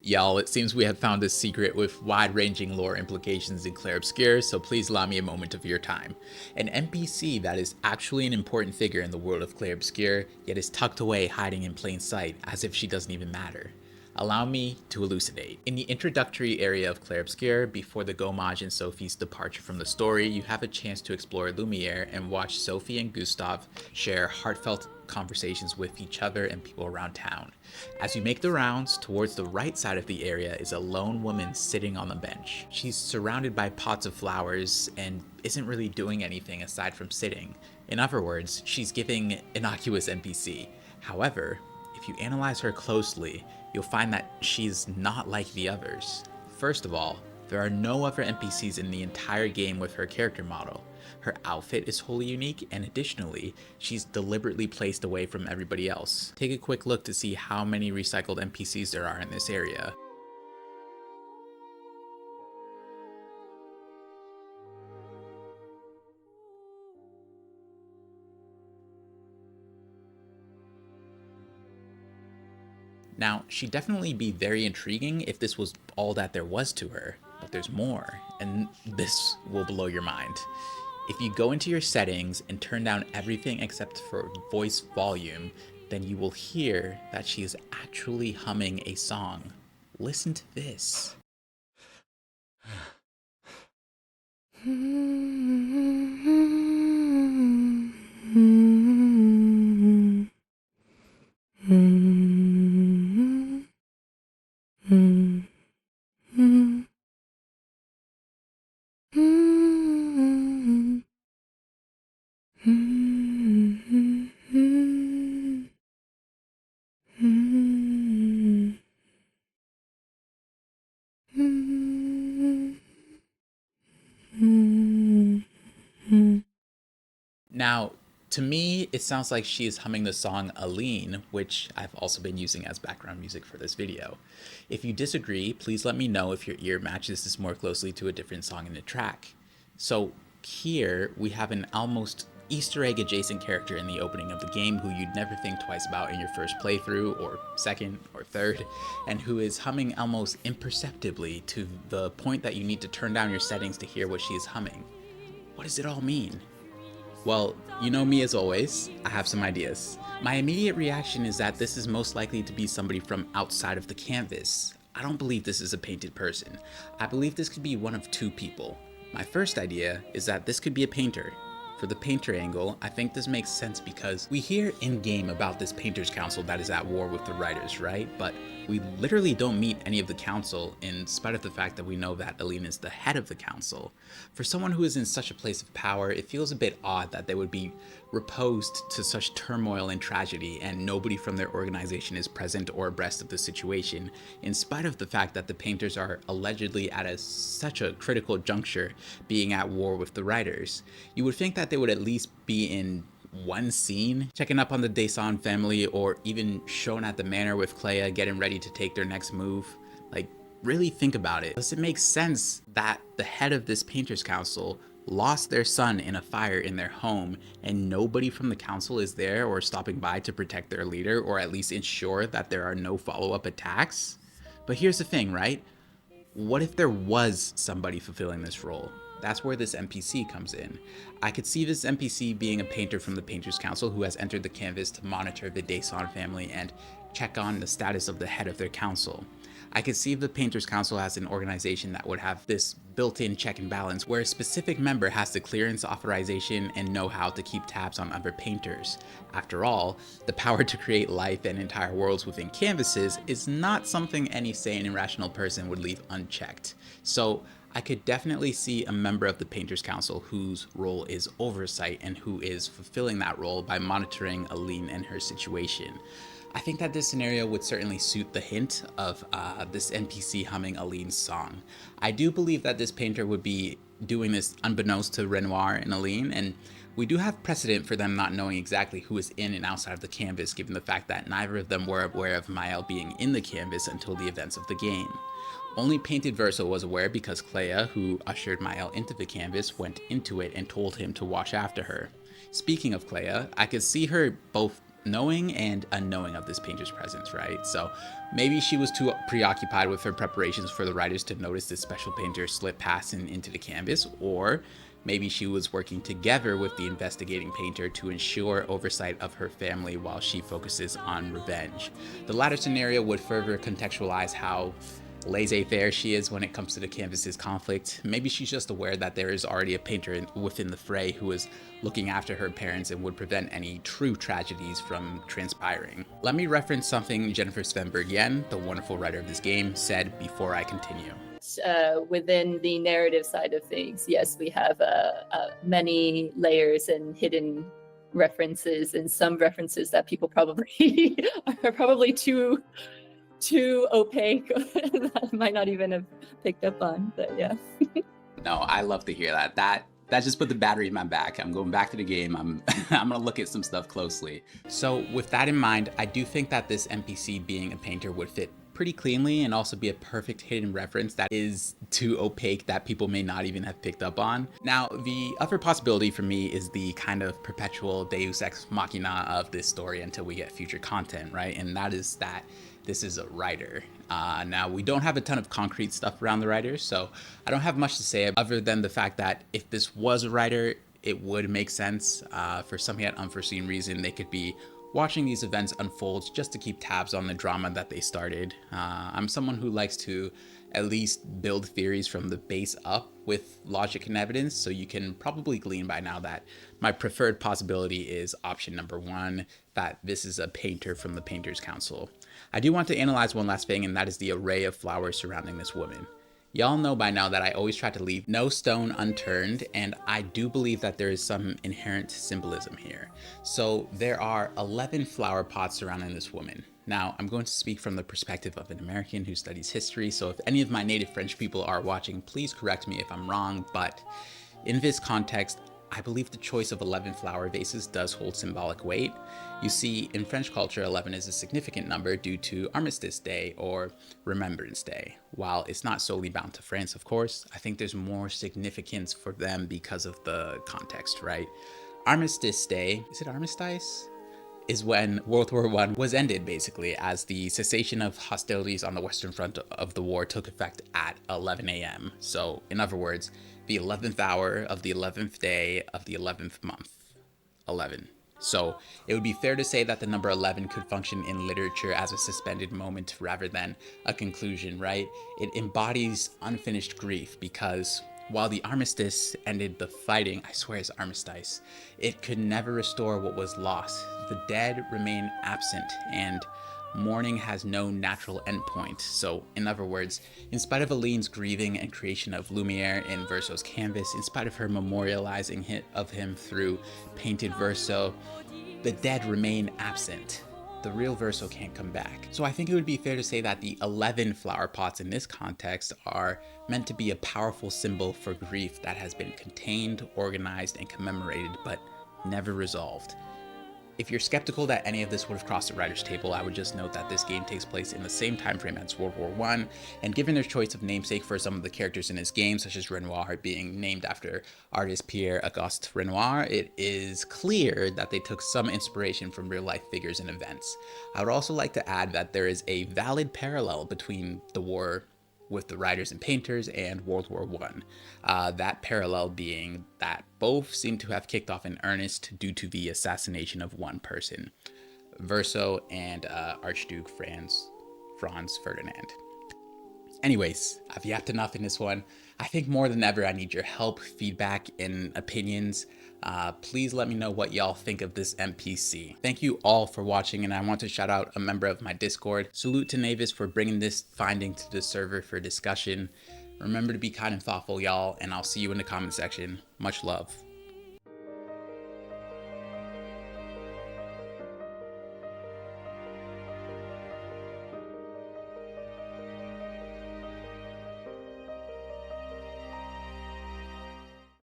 Y'all, it seems we have found a secret with wide-ranging lore implications in Clair Obscur, so please allow me a moment of your time. An NPC that is actually an important figure in the world of Clair Obscur, yet is tucked away hiding in plain sight, as if she doesn't even matter. Allow me to elucidate. In the introductory area of Clair Obscur, before the Gomage and Sophie's departure from the story, you have a chance to explore Lumiere and watch Sophie and Gustav share heartfelt conversations with each other and people around town. As you make the rounds, towards the right side of the area is a lone woman sitting on the bench. She's surrounded by pots of flowers and isn't really doing anything aside from sitting. In other words, she's giving innocuous NPC. However, if you analyze her closely, you'll find that she's not like the others. First of all, there are no other NPCs in the entire game with her character model. Her outfit is wholly unique, and additionally, she's deliberately placed away from everybody else. Take a quick look to see how many recycled NPCs there are in this area. Now, she'd definitely be very intriguing if this was all that there was to her, but there's more, and this will blow your mind. If you go into your settings and turn down everything except for voice volume, then you will hear that she is actually humming a song. Listen to this. Now, to me, it sounds like she is humming the song Aline, which I've also been using as background music for this video. If you disagree, please let me know if your ear matches this more closely to a different song in the track. So here we have an almost Easter egg adjacent character in the opening of the game who you'd never think twice about in your first playthrough, or second, or third, and who is humming almost imperceptibly to the point that you need to turn down your settings to hear what she is humming. What does it all mean? Well, you know me as always, I have some ideas. My immediate reaction is that this is most likely to be somebody from outside of the canvas. I don't believe this is a painted person. I believe this could be one of two people. My first idea is that this could be a painter. For the painter angle, I think this makes sense because we hear in-game about this painters council that is at war with the writers, right? But we literally don't meet any of the council in spite of the fact that we know that Aline is the head of the council. For someone who is in such a place of power, it feels a bit odd that they would be reposed to such turmoil and tragedy and nobody from their organization is present or abreast of the situation, in spite of the fact that the painters are allegedly at such a critical juncture being at war with the writers. You would think that they would at least be in one scene, checking up on the Desan family, or even shown at the manor with Clea getting ready to take their next move. Like, really think about it. Does it make sense that the head of this painters council lost their son in a fire in their home and nobody from the council is there or stopping by to protect their leader or at least ensure that there are no follow-up attacks? But here's the thing, right? What if there was somebody fulfilling this role? That's where this NPC comes in. I could see this NPC being a painter from the Painters Council who has entered the canvas to monitor the Desan family and check on the status of the head of their council. I could see the Painters Council as an organization that would have this built-in check and balance where a specific member has the clearance, authorization, and know-how to keep tabs on other painters. After all, the power to create life and entire worlds within canvases is not something any sane and rational person would leave unchecked. So I could definitely see a member of the Painters Council whose role is oversight and who is fulfilling that role by monitoring Aline and her situation. I think that this scenario would certainly suit the hint of this NPC humming Aline's song. I do believe that this painter would be doing this unbeknownst to Renoir and Aline, and we do have precedent for them not knowing exactly who is in and outside of the canvas, given the fact that neither of them were aware of Mael being in the canvas until the events of the game. Only Painted Verso was aware because Clea, who ushered Mael into the canvas, went into it and told him to watch after her. Speaking of Clea, I could see her both knowing and unknowing of this painter's presence, right? So maybe she was too preoccupied with her preparations for the writers to notice this special painter slip past and into the canvas, or maybe she was working together with the investigating painter to ensure oversight of her family while she focuses on revenge. The latter scenario would further contextualize how laissez-faire she is when it comes to the canvas's conflict. Maybe she's just aware that there is already a painter within the fray who is looking after her parents and would prevent any true tragedies from transpiring. Let me reference something Jennifer Svenberg-Yen, the wonderful writer of this game, said before I continue. Within the narrative side of things, yes, we have many layers and hidden references, and some references that people probably are probably too opaque that I might not even have picked up on, but yeah. No, I love to hear that. That just put the battery in my back. I'm going back to the game. I'm gonna look at some stuff closely. So with that in mind, I do think that this NPC being a painter would fit pretty cleanly and also be a perfect hidden reference that is too opaque that people may not even have picked up on. Now, the other possibility for me is the kind of perpetual deus ex machina of this story until we get future content, right? And that is that this is a writer. Now, we don't have a ton of concrete stuff around the writers, so I don't have much to say other than the fact that if this was a writer, it would make sense. For some yet unforeseen reason, they could be watching these events unfold just to keep tabs on the drama that they started. I'm someone who likes to at least build theories from the base up with logic and evidence, so you can probably glean by now that my preferred possibility is option number one, that this is a painter from the Painters Council. I do want to analyze one last thing, and that is the array of flowers surrounding this woman. Y'all know by now that I always try to leave no stone unturned, and I do believe that there is some inherent symbolism here. So there are 11 flower pots surrounding this woman. Now, I'm going to speak from the perspective of an American who studies history, so if any of my native French people are watching, please correct me if I'm wrong, but in this context, I believe the choice of 11 flower vases does hold symbolic weight. You see, in French culture, 11 is a significant number due to Armistice Day or Remembrance Day. While it's not solely bound to France, of course, I think there's more significance for them because of the context, right? Armistice Day, is it armistice? Is when World War I was ended, basically, as the cessation of hostilities on the Western Front of the war took effect at 11 a.m. So, in other words, the 11th hour of the 11th day of the 11th month. 11. So, it would be fair to say that the number 11 could function in literature as a suspended moment rather than a conclusion, right? It embodies unfinished grief because while the armistice ended the fighting, I swear it's armistice, it could never restore what was lost. The dead remain absent, and mourning has no natural endpoint. So, in other words, in spite of Aline's grieving and creation of Lumiere in Verso's canvas, in spite of her memorializing of him through painted Verso, the dead remain absent. The real Verso can't come back. So I think it would be fair to say that the 11 flower pots in this context are meant to be a powerful symbol for grief that has been contained, organized, and commemorated, but never resolved. If you're skeptical that any of this would have crossed the writer's table, I would just note that this game takes place in the same time frame as World War I, and given their choice of namesake for some of the characters in this game, such as Renoir being named after artist Pierre-Auguste Renoir, it is clear that they took some inspiration from real-life figures and events. I would also like to add that there is a valid parallel between the war with the writers and painters and World War I. That parallel being that both seem to have kicked off in earnest due to the assassination of one person, Verso and Archduke Franz Ferdinand. Anyways, I've yapped enough in this one. I think more than ever I need your help, feedback, and opinions. Please let me know what y'all think of this NPC. Thank you all for watching, and I want to shout out a member of my Discord. Salute to Navis for bringing this finding to the server for discussion. Remember to be kind and thoughtful, y'all, and I'll see you in the comment section. Much love.